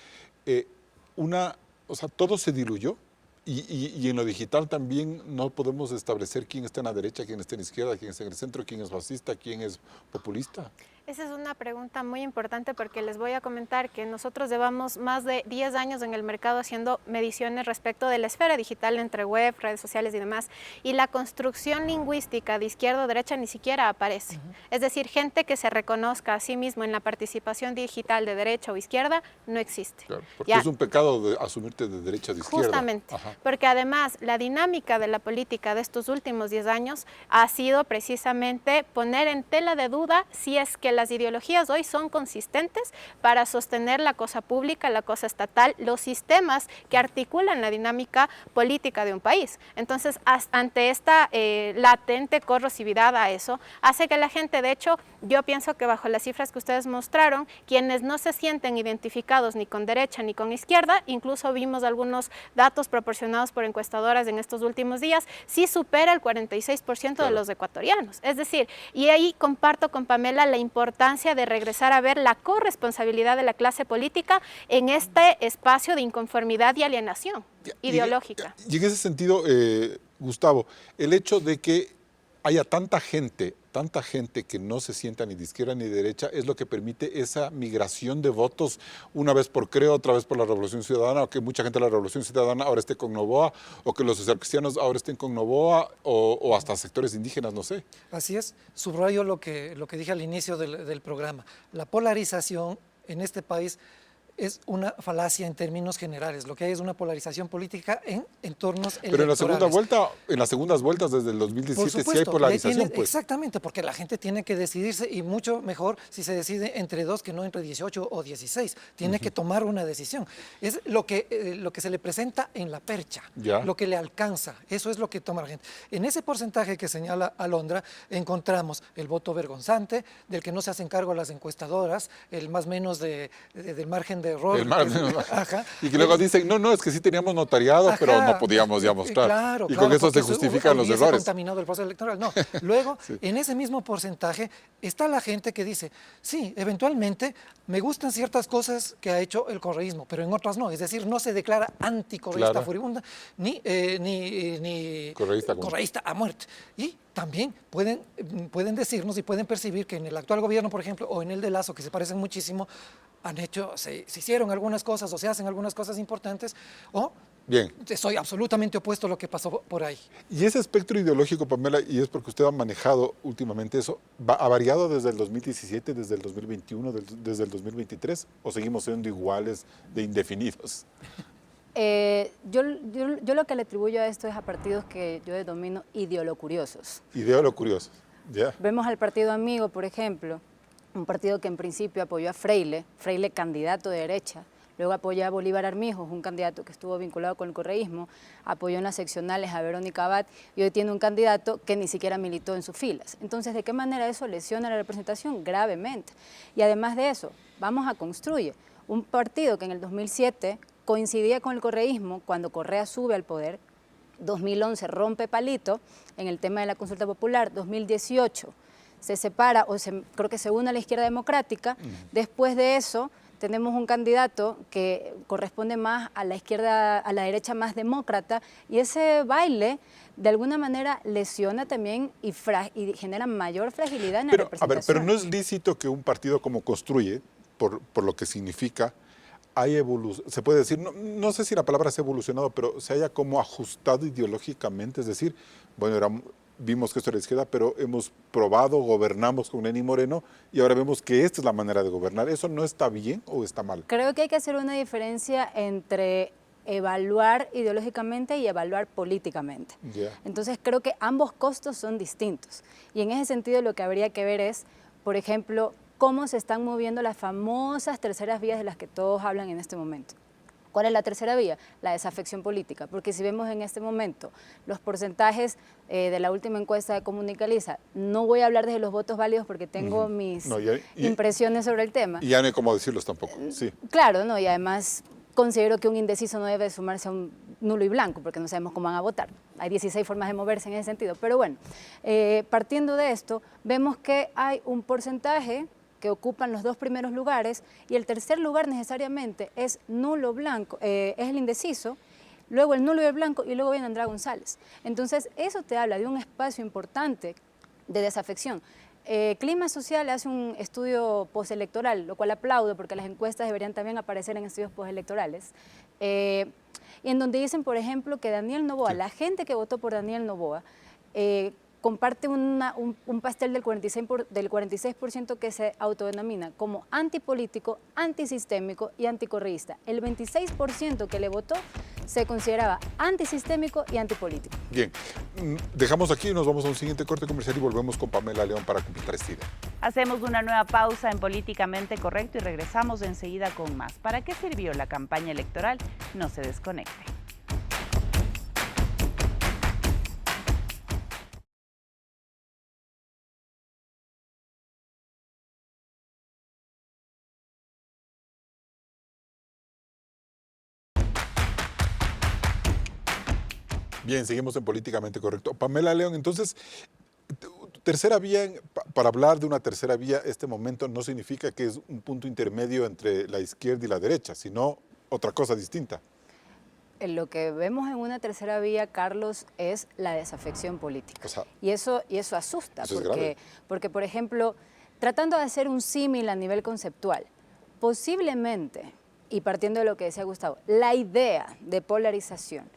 todo se diluyó y en lo digital también no podemos establecer quién está en la derecha, quién está en la izquierda, quién está en el centro, quién es fascista, quién es populista. Esa es una pregunta muy importante porque les voy a comentar que nosotros llevamos más de 10 años en el mercado haciendo mediciones respecto de la esfera digital entre web, redes sociales y demás, y la construcción lingüística de izquierda o derecha ni siquiera aparece. Es decir, gente que se reconozca a sí mismo en la participación digital de derecha o izquierda no existe. Claro, porque es un pecado asumirte de derecha o de izquierda. Justamente, porque además la dinámica de la política de estos últimos 10 años ha sido precisamente poner en tela de duda si es que las ideologías hoy son consistentes para sostener la cosa pública, la cosa estatal, los sistemas que articulan la dinámica política de un país. Entonces, ante esta latente corrosividad a eso, hace que la gente, de hecho, yo pienso que bajo las cifras que ustedes mostraron, quienes no se sienten identificados ni con derecha ni con izquierda, incluso vimos algunos datos proporcionados por encuestadoras en estos últimos días, sí supera el 46% de los ecuatorianos. Es decir, y ahí comparto con Pamela la importancia de regresar a ver la corresponsabilidad de la clase política en este espacio de inconformidad y alienación ideológica. Y en ese sentido, Gustavo, el hecho de que haya tanta gente que no se sienta ni de izquierda ni de derecha es lo que permite esa migración de votos, una vez por Creo, otra vez por la Revolución Ciudadana, o que mucha gente de la Revolución Ciudadana ahora esté con Noboa, o que los socialcristianos ahora estén con Noboa, o hasta sectores indígenas, no sé. Así es, subrayo lo que dije al inicio del programa. La polarización en este país es una falacia en términos generales. Lo que hay es una polarización política en entornos electorales. Pero en las segundas vueltas desde el 2017 sí hay polarización. Exactamente, porque la gente tiene que decidirse y mucho mejor si se decide entre 2 que no entre 18 o 16. Tiene que tomar una decisión. Es lo que se le presenta en la percha, lo que le alcanza. Eso es lo que toma la gente. En ese porcentaje que señala Alondra encontramos el voto vergonzante, del que no se hacen cargo las encuestadoras, el más menos del margen de error. Y que luego dicen, no, es que sí teníamos notariado, pero no podíamos ya mostrar. Claro, y con eso se justifican los errores. Contaminado el proceso electoral. No. Luego, en ese mismo porcentaje, está la gente que dice, sí, eventualmente me gustan ciertas cosas que ha hecho el correísmo, pero en otras no. Es decir, no se declara anticorreísta furibunda, ni correísta a muerte. Y también pueden decirnos y pueden percibir que en el actual gobierno, por ejemplo, o en el de Lasso, que se parecen muchísimo, se hicieron algunas cosas o se hacen algunas cosas importantes, o soy absolutamente opuesto a lo que pasó por ahí. Y ese espectro ideológico, Pamela, y es porque usted ha manejado últimamente eso, ¿ha variado desde el 2017, desde el 2021, desde el 2023, o seguimos siendo iguales de indefinidos? Yo lo que le atribuyo a esto es a partidos que yo denomino ideolocuriosos. Ideolocuriosos, ya. Vemos al Partido Amigo, por ejemplo, un partido que en principio apoyó a Freile candidato de derecha, luego apoyó a Bolívar Armijos, un candidato que estuvo vinculado con el correísmo, apoyó en las seccionales a Verónica Abad y hoy tiene un candidato que ni siquiera militó en sus filas. Entonces, ¿de qué manera eso lesiona la representación? Gravemente. Y además de eso, vamos a construir un partido que en el 2007 coincidía con el correísmo cuando Correa sube al poder, 2011 rompe palito en el tema de la consulta popular, 2018 se separa, creo que se une a la izquierda democrática, después de eso tenemos un candidato que corresponde más a la izquierda, a la derecha más demócrata, y ese baile de alguna manera lesiona también y genera mayor fragilidad en la representación. A ver, pero no es lícito que un partido como Construye, por lo que significa, se puede decir, no sé si la palabra se ha evolucionado, pero se haya como ajustado ideológicamente, es decir, bueno, vimos que esto era izquierda, pero hemos probado, gobernamos con Lenín Moreno y ahora vemos que esta es la manera de gobernar. ¿Eso no está bien o está mal? Creo que hay que hacer una diferencia entre evaluar ideológicamente y evaluar políticamente. Yeah. Entonces creo que ambos costos son distintos y en ese sentido lo que habría que ver es, por ejemplo, cómo se están moviendo las famosas terceras vías de las que todos hablan en este momento. ¿Cuál es la tercera vía? La desafección política, porque si vemos en este momento los porcentajes de la última encuesta de Comunicaliza, no voy a hablar desde los votos válidos porque tengo mis impresiones sobre el tema. Y ya no hay cómo decirlos tampoco, sí. Claro, no, y además considero que un indeciso no debe sumarse a un nulo y blanco, porque no sabemos cómo van a votar. Hay 16 formas de moverse en ese sentido, pero bueno, partiendo de esto, vemos que hay un porcentaje que ocupan los dos primeros lugares y el tercer lugar necesariamente es nulo blanco, es el indeciso, luego el nulo y el blanco y luego viene Andrea González. Entonces eso te habla de un espacio importante de desafección. Clima Social hace un estudio postelectoral, lo cual aplaudo porque las encuestas deberían también aparecer en estudios postelectorales, y en donde dicen, por ejemplo, que Daniel Noboa, la gente que votó por Daniel Noboa, comparte un pastel del 46% que se autodenomina como antipolítico, antisistémico y anticorreísta. El 26% que le votó se consideraba antisistémico y antipolítico. Bien, dejamos aquí, nos vamos a un siguiente corte comercial y volvemos con Pamela León para completar esta idea. Hacemos una nueva pausa en Políticamente Correcto y regresamos enseguida con más. ¿Para qué sirvió la campaña electoral? No se desconecte. Bien, seguimos en Políticamente Correcto. Pamela León, entonces, tercera vía, para hablar de una tercera vía, este momento no significa que es un punto intermedio entre la izquierda y la derecha, sino otra cosa distinta. Lo que vemos en una tercera vía, Carlos, es la desafección política. O sea, y eso asusta, eso porque, por ejemplo, tratando de hacer un símil a nivel conceptual, posiblemente, y partiendo de lo que decía Gustavo, la idea de polarización,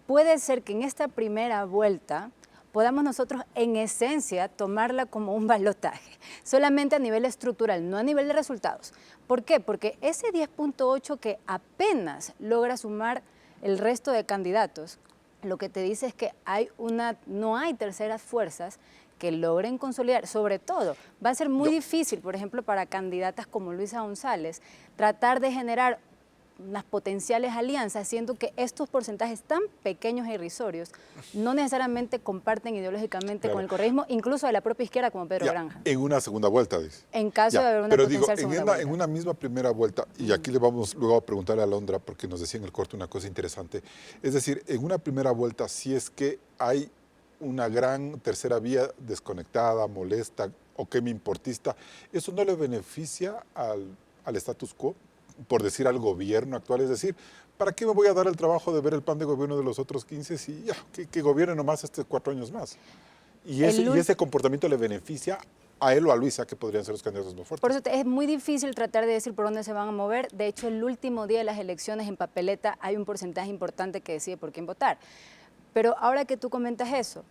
puede ser que en esta primera vuelta podamos nosotros en esencia tomarla como un balotaje, solamente a nivel estructural, no a nivel de resultados. ¿Por qué? Porque ese 10.8 que apenas logra sumar el resto de candidatos, lo que te dice es que no hay terceras fuerzas que logren consolidar. Sobre todo, va a ser muy difícil, por ejemplo, para candidatas como Luisa González, tratar de generar unas potenciales alianzas, siendo que estos porcentajes tan pequeños e irrisorios no necesariamente comparten ideológicamente con el correísmo, incluso de la propia izquierda como Pedro Granja. En una segunda vuelta, dice. En caso de haber una potencial segunda vuelta. En una misma primera vuelta, y aquí le vamos luego a preguntarle a Alondra, porque nos decía en el corte una cosa interesante, es decir, en una primera vuelta, si es que hay una gran tercera vía desconectada, molesta o que me importista, ¿eso no le beneficia al status quo? Por decir al gobierno actual, es decir, ¿para qué me voy a dar el trabajo de ver el plan de gobierno de los otros 15 si ya, que gobierne nomás 4 años más? Y ese comportamiento le beneficia a él o a Luisa, que podrían ser los candidatos más fuertes. Por eso es muy difícil tratar de decir por dónde se van a mover. De hecho, el último día de las elecciones en papeleta hay un porcentaje importante que decide por quién votar. Pero ahora que tú comentas eso,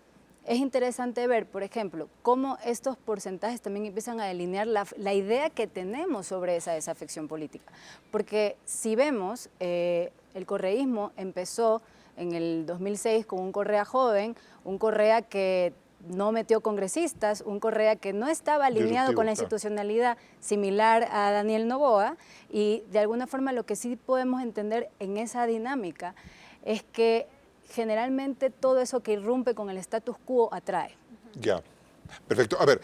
es interesante ver, por ejemplo, cómo estos porcentajes también empiezan a delinear la idea que tenemos sobre esa desafección política. Porque si vemos, el correísmo empezó en el 2006 con un Correa joven, un Correa que no metió congresistas, un Correa que no estaba alineado con la institucionalidad similar a Daniel Noboa, y de alguna forma lo que sí podemos entender en esa dinámica es que generalmente todo eso que irrumpe con el status quo atrae. Ya, perfecto. A ver,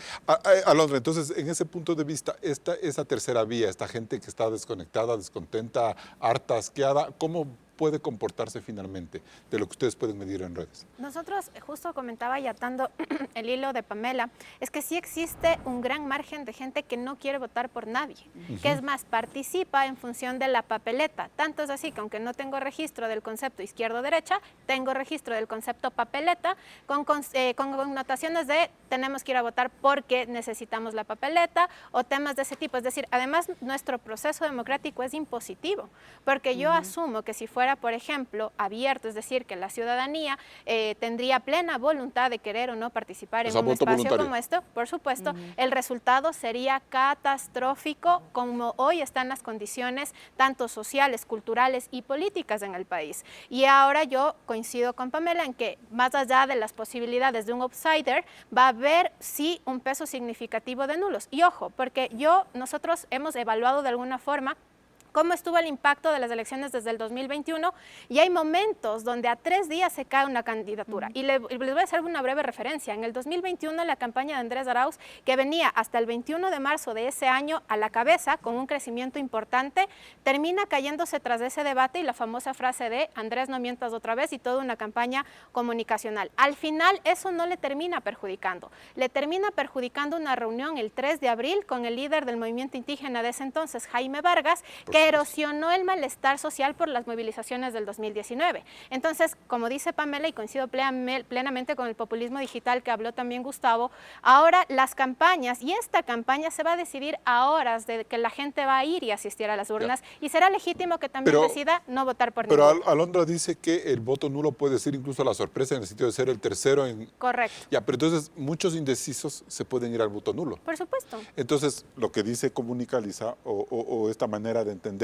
Alondra, entonces, en ese punto de vista, esa tercera vía, esta gente que está desconectada, descontenta, harta, asqueada, ¿cómo puede comportarse finalmente de lo que ustedes pueden medir en redes? Nosotros, justo comentaba y atando el hilo de Pamela, es que sí existe un gran margen de gente que no quiere votar por nadie, que es más, participa en función de la papeleta. Tanto es así que aunque no tengo registro del concepto izquierdo-derecha, tengo registro del concepto papeleta con connotaciones de tenemos que ir a votar porque necesitamos la papeleta o temas de ese tipo. Es decir, además nuestro proceso democrático es impositivo, porque yo asumo que si fuera, por ejemplo, abierto, es decir, que la ciudadanía tendría plena voluntad de querer o no participar en un espacio como esto, por supuesto, el resultado sería catastrófico como hoy están las condiciones tanto sociales, culturales y políticas en el país. Y ahora yo coincido con Pamela en que más allá de las posibilidades de un outsider, va a haber sí un peso significativo de nulos. Y ojo, porque nosotros hemos evaluado de alguna forma cómo estuvo el impacto de las elecciones desde el 2021 y hay momentos donde a 3 días se cae una candidatura. Y les voy a hacer una breve referencia. En el 2021 la campaña de Andrés Arauz, que venía hasta el 21 de marzo de ese año a la cabeza con un crecimiento importante, termina cayéndose tras ese debate y la famosa frase de Andrés no mientas otra vez y toda una campaña comunicacional. Al final eso no le termina perjudicando. Le termina perjudicando una reunión el 3 de abril con el líder del movimiento indígena de ese entonces, Jaime Vargas, que erosionó el malestar social por las movilizaciones del 2019. Entonces, como dice Pamela, y coincido plenamente con el populismo digital que habló también Gustavo, ahora las campañas, y esta campaña se va a decidir a horas de que la gente va a ir y asistir a las urnas, y será legítimo que también decida no votar por ninguno. Pero Alondra dice que el voto nulo puede ser incluso la sorpresa en el sentido de ser el tercero en... Correcto. Ya, pero entonces muchos indecisos se pueden ir al voto nulo. Por supuesto. Entonces, lo que dice Comunica, Lisa, o esta manera de entender,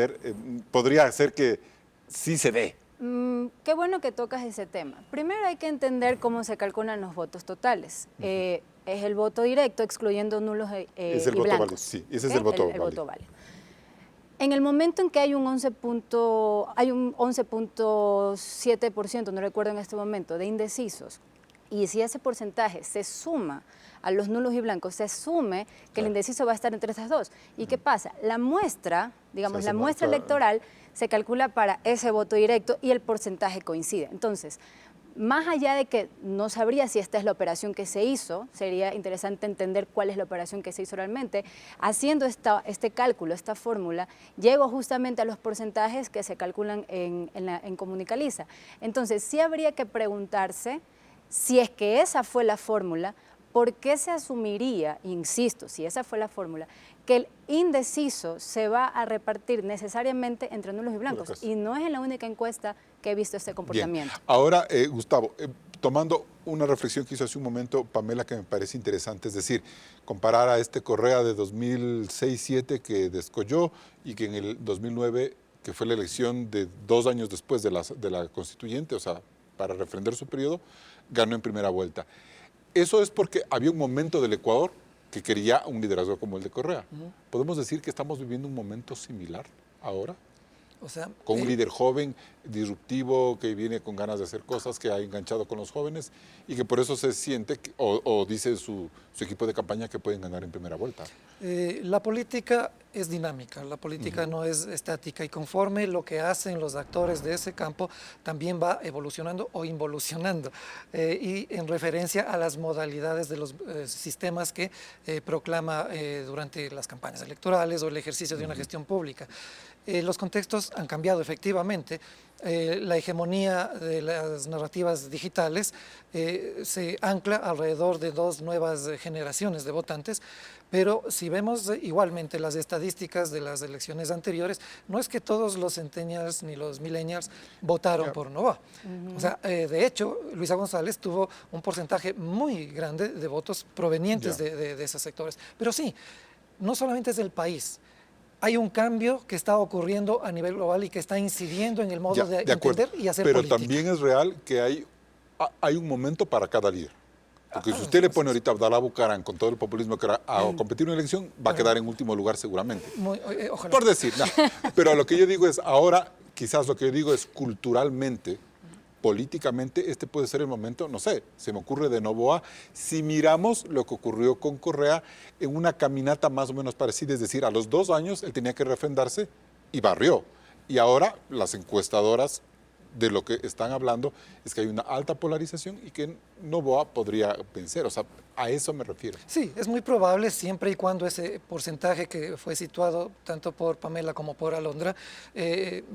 podría ser que sí se ve. Qué bueno que tocas ese tema. Primero hay que entender cómo se calculan los votos totales. Es el voto directo, excluyendo nulos es el y voto blancos. válido, sí, ese es el voto válido. Voto válido. En el momento en que hay un 11.7%, no recuerdo en este momento, de indecisos, y si ese porcentaje se suma a los nulos y blancos, se asume que el indeciso va a estar entre esas dos. ¿Y qué pasa? La muestra, digamos, la muestra electoral se calcula para ese voto directo y el porcentaje coincide. Entonces, más allá de que no sabría si esta es la operación que se hizo, sería interesante entender cuál es la operación que se hizo realmente. Haciendo este cálculo, esta fórmula, llego justamente a los porcentajes que se calculan en Comunicaliza. Entonces, sí habría que preguntarse si es que esa fue la fórmula, ¿por qué se asumiría, insisto, si esa fue la fórmula, que el indeciso se va a repartir necesariamente entre nulos y blancos? Y no es en la única encuesta que he visto este comportamiento. Bien. Ahora, Gustavo, tomando una reflexión que hizo hace un momento Pamela que me parece interesante, es decir, comparar a este Correa de 2006-07 que descolló y que en el 2009, que fue la elección de 2 años después de la constituyente, o sea, para refrendar su periodo, ganó en primera vuelta. Eso es porque había un momento del Ecuador que quería un liderazgo como el de Correa. ¿Podemos decir que estamos viviendo un momento similar ahora? O sea, con un líder joven, disruptivo, que viene con ganas de hacer cosas, que ha enganchado con los jóvenes y que por eso se siente, o dice su equipo de campaña, que pueden ganar en primera vuelta. La política es dinámica, la política no es estática y conforme lo que hacen los actores de ese campo también va evolucionando o involucionando y en referencia a las modalidades de los sistemas que proclama durante las campañas electorales o el ejercicio de una gestión pública. Los contextos han cambiado efectivamente. La hegemonía de las narrativas digitales se ancla alrededor de 2 nuevas generaciones de votantes, pero si vemos igualmente las estadísticas de las elecciones anteriores, no es que todos los centennials ni los millennials votaron por Noboa. O sea, de hecho, Luisa González tuvo un porcentaje muy grande de votos provenientes de esos sectores. Pero sí, no solamente es el país. Hay un cambio que está ocurriendo a nivel global y que está incidiendo en el modo de entender y hacer política. Pero también es real que hay un momento para cada líder. Porque si usted le pone ahorita a Abdalá Bucaram con todo el populismo que era a competir en una elección, va a quedar en último lugar seguramente. Ojalá. Por decir, no. Pero lo que yo digo es, ahora, quizás lo que yo digo es culturalmente, políticamente, este puede ser el momento, no sé, se me ocurre de Noboa, si miramos lo que ocurrió con Correa en una caminata más o menos parecida, es decir, a los 2 años él tenía que refrendarse y barrió. Y ahora las encuestadoras de lo que están hablando es que hay una alta polarización y que Noboa podría vencer. O sea, a eso me refiero. Sí, es muy probable siempre y cuando ese porcentaje que fue situado tanto por Pamela como por Alondra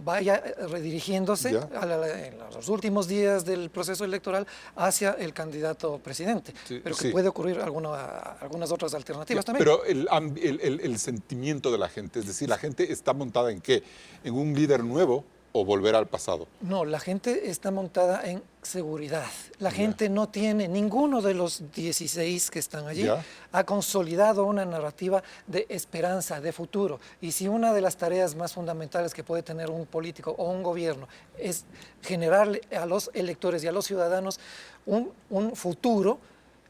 vaya redirigiéndose en los últimos días del proceso electoral hacia el candidato presidente. Sí, pero que sí. puede ocurrir algunas otras alternativas también. Pero el sentimiento de la gente, es decir, la gente está montada ¿en qué? ¿En un líder nuevo o volver al pasado? No, la gente está montada en seguridad. La gente no tiene, ninguno de los 16 que están allí ha consolidado una narrativa de esperanza, de futuro. Y si una de las tareas más fundamentales que puede tener un político o un gobierno es generarle a los electores y a los ciudadanos un futuro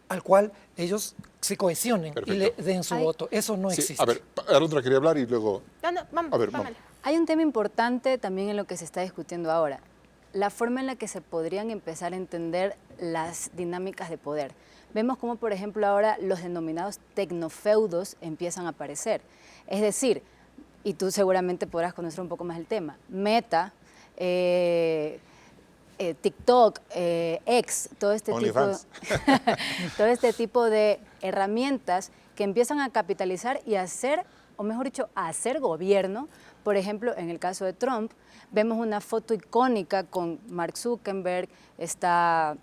al cual ellos se cohesionen y le den su voto. Eso no existe. A ver, Alondra quería hablar y luego... Vamos, a ver, vamos. Hay un tema importante también en lo que se está discutiendo ahora, la forma en la que se podrían empezar a entender las dinámicas de poder. Vemos cómo, por ejemplo, ahora los denominados tecnofeudos empiezan a aparecer. Es decir, y tú seguramente podrás conocer un poco más el tema, Meta, TikTok, X, todo este tipo de herramientas que empiezan a capitalizar y a hacer, o mejor dicho, a hacer gobierno. Por ejemplo, en el caso de Trump, vemos una foto icónica con Mark Zuckerberg, está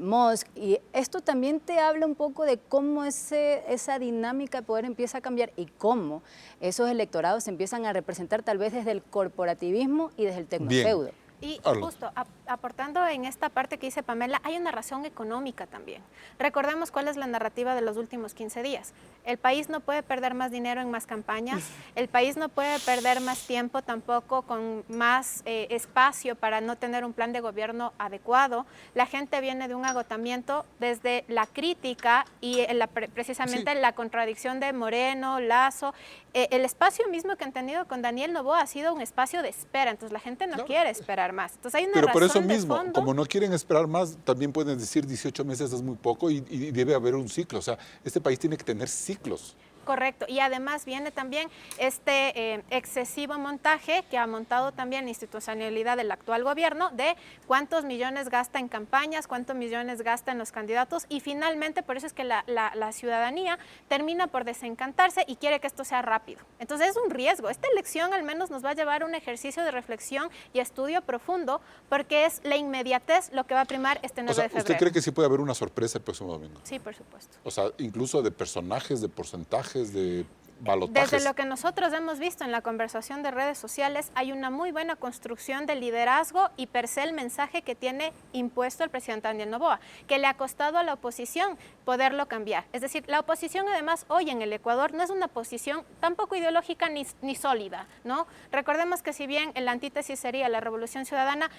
Musk, y esto también te habla un poco de cómo esa dinámica de poder empieza a cambiar y cómo esos electorados se empiezan a representar tal vez desde el corporativismo y desde el tecnofeudo. Y justo, aportando en esta parte que dice Pamela, hay una razón económica también. Recordemos cuál es la narrativa de los últimos 15 días. El país no puede perder más dinero en más campañas, el país no puede perder más tiempo tampoco con más espacio para no tener un plan de gobierno adecuado. La gente viene de un agotamiento desde la crítica y precisamente la contradicción de Moreno, Lasso. El espacio mismo que han tenido con Daniel Noboa ha sido un espacio de espera, entonces la gente no quiere esperar más. Entonces hay una Pero por eso razón de mismo, fondo. como no quieren esperar más, también pueden decir 18 meses es muy poco y debe haber un ciclo. O sea, este país tiene que tener ciclos. Correcto, y además viene también este excesivo montaje que ha montado también la institucionalidad del actual gobierno de cuántos millones gasta en campañas, cuántos millones gasta en los candidatos y finalmente por eso es que la ciudadanía termina por desencantarse y quiere que esto sea rápido. Entonces es un riesgo. Esta elección al menos nos va a llevar a un ejercicio de reflexión y estudio profundo porque es la inmediatez lo que va a primar este 9 de febrero. ¿Usted cree que sí puede haber una sorpresa el próximo domingo? Sí, por supuesto. O sea, incluso de personajes, de porcentajes, de balotajes. Desde lo que nosotros hemos visto en la conversación de redes sociales, hay una muy buena construcción de liderazgo y per se el mensaje que tiene impuesto el presidente Daniel Noboa, que le ha costado a la oposición poderlo cambiar. Es decir, la oposición además hoy en el Ecuador no es una posición tampoco ideológica ni sólida, ¿no? Recordemos que si bien la antítesis sería la Revolución Ciudadana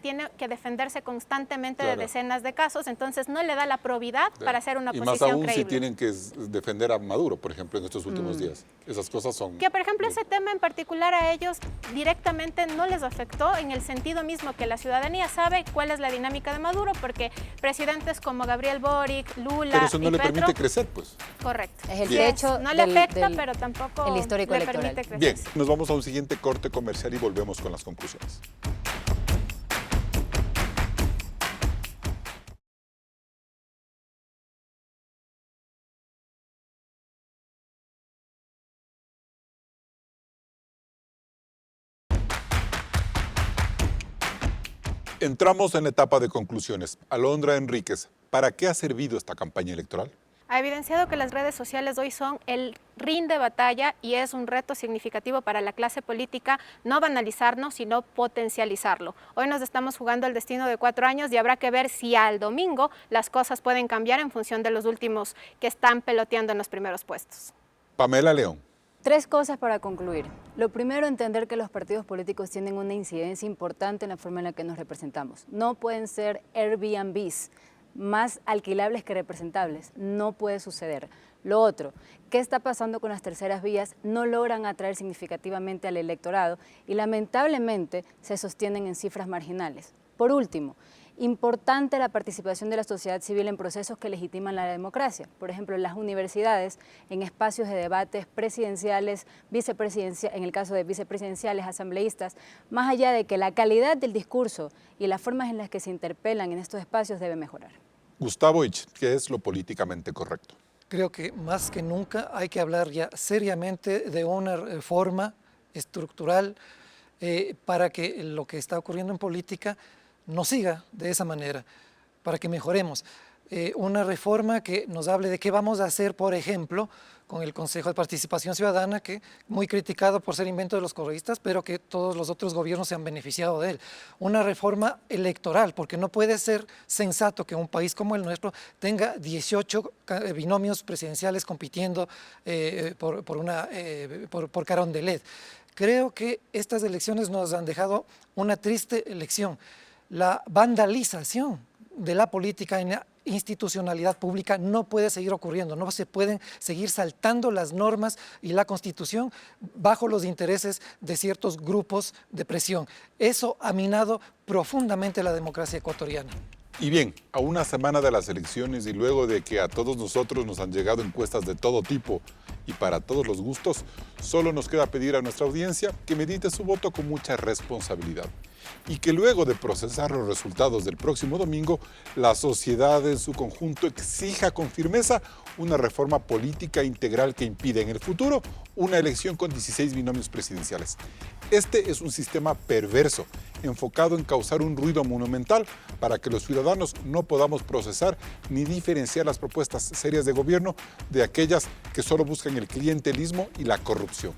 tiene que defenderse constantemente de decenas de casos, entonces no le da la probidad para hacer una posición creíble. Y más aún si tienen que defender a Maduro, por ejemplo, en estos últimos días. Esas cosas son... Que, por ejemplo, ese tema en particular a ellos directamente no les afectó en el sentido mismo que la ciudadanía sabe cuál es la dinámica de Maduro, porque presidentes como Gabriel Boric, Lula Pero eso no y le Petro, permite crecer, pues. Correcto. Es el techo no le afecta, pero tampoco el histórico le electoral. permite crecer. Bien, nos vamos a un siguiente corte comercial y volvemos con las conclusiones. Entramos en la etapa de conclusiones. Alondra Enríquez, ¿para qué ha servido esta campaña electoral? Ha evidenciado que las redes sociales hoy son el ring de batalla y es un reto significativo para la clase política no banalizarnos, sino potencializarlo. Hoy nos estamos jugando el destino de 4 años y habrá que ver si al domingo las cosas pueden cambiar en función de los últimos que están peloteando en los primeros puestos. Pamela León. 3 cosas para concluir. Lo primero, entender que los partidos políticos tienen una incidencia importante en la forma en la que nos representamos. No pueden ser Airbnbs, más alquilables que representables. No puede suceder. Lo otro, ¿qué está pasando con las terceras vías? No logran atraer significativamente al electorado y lamentablemente se sostienen en cifras marginales. Por último, importante la participación de la sociedad civil en procesos que legitiman la democracia. Por ejemplo, en las universidades, en espacios de debates presidenciales, en el caso de vicepresidenciales, asambleístas, más allá de que la calidad del discurso y las formas en las que se interpelan en estos espacios debe mejorar. Gustavo Ich, ¿qué es lo políticamente correcto? Creo que más que nunca hay que hablar ya seriamente de una reforma estructural para que lo que está ocurriendo en política no siga de esa manera, para que mejoremos. Una reforma que nos hable de qué vamos a hacer, por ejemplo, con el Consejo de Participación Ciudadana, que muy criticado por ser invento de los correístas, pero que todos los otros gobiernos se han beneficiado de él. Una reforma electoral, porque no puede ser sensato que un país como el nuestro tenga 18 binomios presidenciales compitiendo por Carondelet. Creo que estas elecciones nos han dejado una triste lección. La vandalización de la política en la institucionalidad pública no puede seguir ocurriendo, no se pueden seguir saltando las normas y la Constitución bajo los intereses de ciertos grupos de presión. Eso ha minado profundamente la democracia ecuatoriana. Y bien, a una semana de las elecciones y luego de que a todos nosotros nos han llegado encuestas de todo tipo y para todos los gustos, solo nos queda pedir a nuestra audiencia que medite su voto con mucha responsabilidad y que luego de procesar los resultados del próximo domingo, la sociedad en su conjunto exija con firmeza una reforma política integral que impida en el futuro una elección con 16 binomios presidenciales. Este es un sistema perverso, enfocado en causar un ruido monumental para que los ciudadanos no podamos procesar ni diferenciar las propuestas serias de gobierno de aquellas que solo buscan el clientelismo y la corrupción.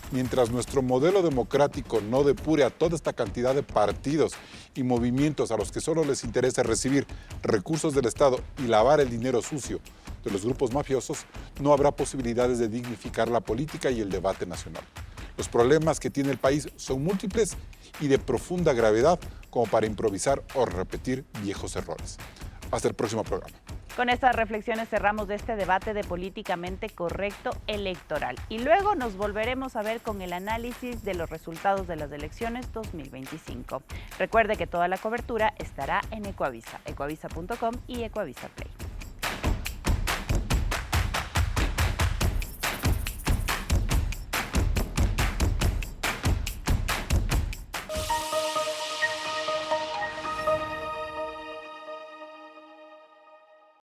Mientras nuestro modelo democrático no depure a toda esta cantidad de partidos y movimientos a los que solo les interesa recibir recursos del Estado y lavar el dinero sucio de los grupos mafiosos, no habrá posibilidades de dignificar la política y el debate nacional. Los problemas que tiene el país son múltiples y de profunda gravedad como para improvisar o repetir viejos errores. Hasta el próximo programa. Con estas reflexiones cerramos este debate de políticamente correcto electoral y luego nos volveremos a ver con el análisis de los resultados de las elecciones 2025. Recuerde que toda la cobertura estará en Ecuavisa, ecuavisa.com y Ecuavisa Play.